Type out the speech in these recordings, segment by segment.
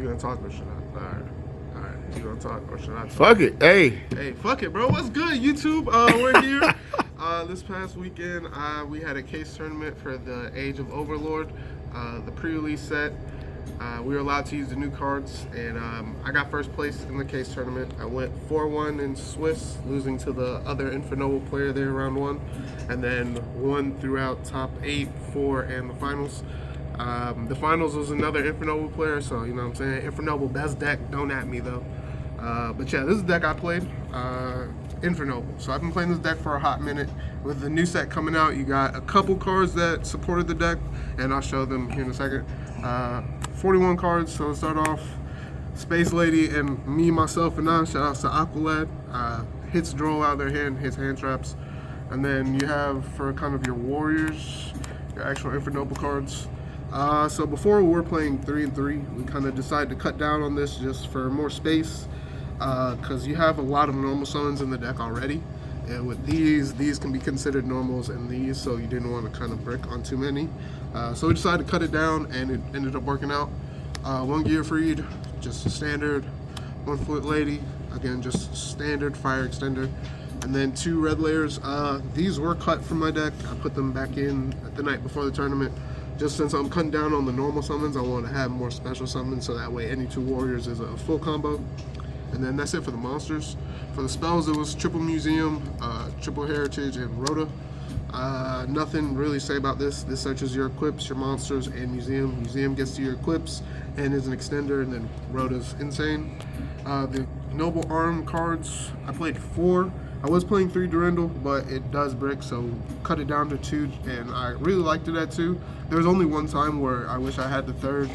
You gonna talk or should I? All right. You gonna talk or should I talk? Fuck it. Hey, fuck it, bro. What's good, YouTube? We're here. This past weekend, we had a case tournament for the Age of Overlord, the pre-release set. We were allowed to use the new cards, and I got first place in the case tournament. I went 4-1 in Swiss, losing to the other Infernoble player there round 1, and then won throughout top 8, 4, and the finals. The finals was another Infernoble player, so you know what I'm saying. Infernoble best deck, don't at me though. But yeah, this is the deck I played, Infernoble. So I've been playing this deck for a hot minute. With the new set coming out, you got a couple cards that supported the deck, and I'll show them here in a second. 41 cards, so let's start off. Space Lady and me, myself, and I. Shout out to Aqualad. Hits draw out of their hand, hits hand traps. And then you have, for kind of your warriors, your actual Infernoble cards. So before we were playing 3 and 3, we kind of decided to cut down on this just for more space, because you have a lot of normal summons in the deck already. And with these can be considered normals and these, so you didn't want to kind of brick on too many. So we decided to cut it down, and it ended up working out. 1 Gearfried, just a standard. 1 Foot Lady, again, just standard fire extender. And then 2 red layers. These were cut from my deck. I put them back in the night before the tournament. Just since I'm cutting down on the normal summons, I want to have more special summons, so that way any 2 warriors is a full combo. And then that's it for the monsters. For the spells, it was triple museum, triple heritage, and rota. Nothing really to say about this. This searches your equips, your monsters, and museum. Museum gets to your equips and is an extender, and then rota's insane. The noble arm cards, I played 4. I was playing 3 Durandal, but it does brick, so cut it down to 2, and I really liked it at 2. There was only one time where I wish I had the 3rd,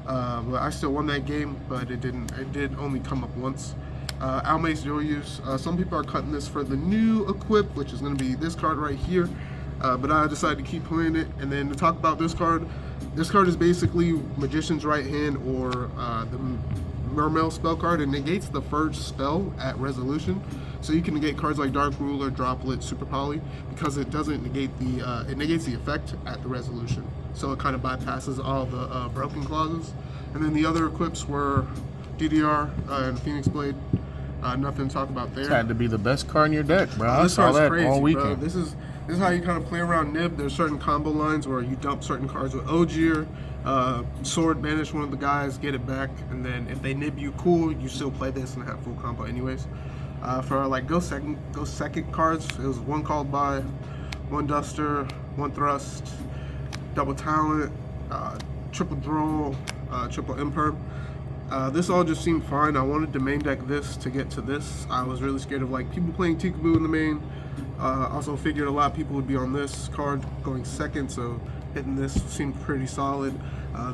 but I still won that game, but it didn't. It did only come up once. Almace dual use. Some people are cutting this for the new equip, which is going to be this card right here, but I decided to keep playing it. And then to talk about this card is basically Magician's Right Hand, or the Mermail spell card. It negates the first spell at resolution, so you can negate cards like Dark Ruler, Droplet, Super Poly, because it doesn't negate the it negates the effect at the resolution, so it kind of bypasses all the broken clauses. And then the other equips were DDR and Phoenix Blade. Nothing to talk about there. this had to be the best card in your deck, bro. I This saw card's that crazy, all weekend. bro. This is how you kind of play around Nib. There's certain combo lines where you dump certain cards with Ogier, Sword, banish one of the guys, get it back, and then if they nib you, cool, you still play this and have full combo anyways. For like go second cards, it was 1 Called By, 1 Duster, 1 Thrust, double talent, triple draw, triple imperm. This all just seemed fine. I wanted to main deck this to get to this. I was really scared of like people playing Tikaboo in the main. Also figured a lot of people would be on this card going second, so hitting this seemed pretty solid.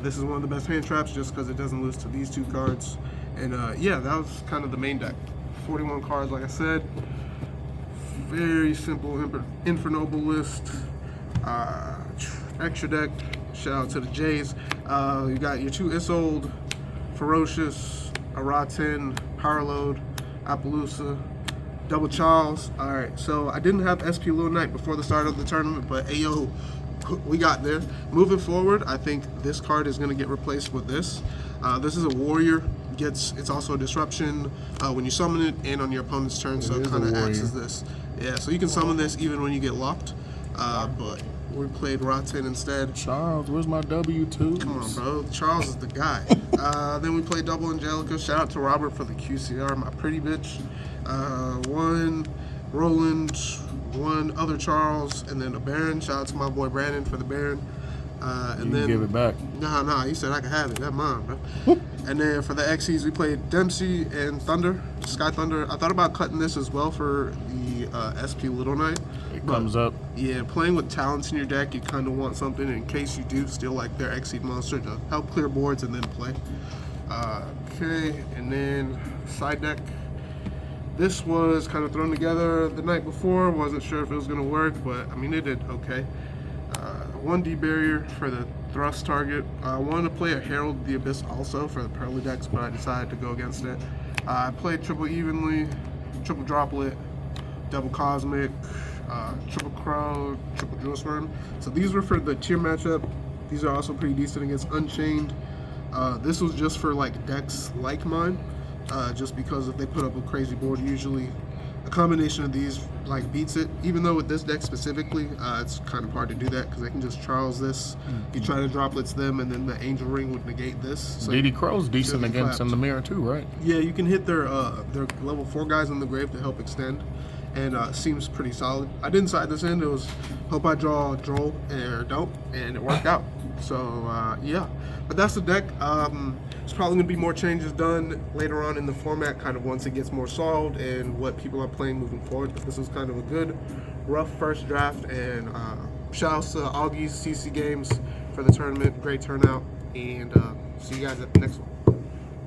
This is one of the best hand traps just because it doesn't lose to these 2 cards. And yeah, that was kind of the main deck. 41 cards, like I said. Very simple Infernoble list. Extra deck. Shout out to the Jays. You got your 2 Isolde, Ferocious, Araten, Powerload, Appaloosa, Double Charles. Alright, so I didn't have SP Little Knight before the start of the tournament, but ayo, we got there. Moving forward, I think this card is going to get replaced with this. This is a warrior. It's also a disruption when you summon it and on your opponent's turn, so it kind of acts as this. Yeah, so you can summon this even when you get locked, but we played Raten instead. Charles, where's my W2? Come on, bro. Charles is the guy. Then we played Double Angelica. Shout out to Robert for the QCR, my pretty bitch. 1 Roland, 1 other Charles, and then a Baron. Shout out to my boy Brandon for the Baron. And You then give it back. Nah, he said I could have it. That's mine, bro. And then for the XCs, we played Dempsey and Thunder, Sky Thunder. I thought about cutting this as well for the SP Little Knight. It comes up. Yeah, playing with talents in your deck, you kind of want something in case you do steal like their Exceed monster to help clear boards and then play. Okay, and then side deck. This was kind of thrown together the night before. Wasn't sure if it was going to work, but I mean, it did okay. 1 D barrier for the thrust target. I wanted to play a Herald of the Abyss also for the Pearly decks, but I decided to go against it. I played triple evenly, triple droplet, double cosmic, triple crow, triple jewel swarm. So these were for the tier matchup. These are also pretty decent against Unchained. This was just for like decks like mine, just because if they put up a crazy board, usually a combination of these like beats it. Even though with this deck specifically, it's kind of hard to do that because they can just Charles this. You try to droplets them, and then the Angel Ring would negate this. So DD Crow's decent be against clapped. in the mirror too, right? Yeah, you can hit their level 4 guys in the grave to help extend, and seems pretty solid. I didn't side this in. It was hope I draw Droll or don't, and it worked out. So yeah, but that's the deck. There's probably gonna be more changes done later on in the format, kind of once it gets more solved and what people are playing moving forward. But this was kind of a good, rough first draft, and shout outs to Augie's CC Games for the tournament. Great turnout, and see you guys at the next one.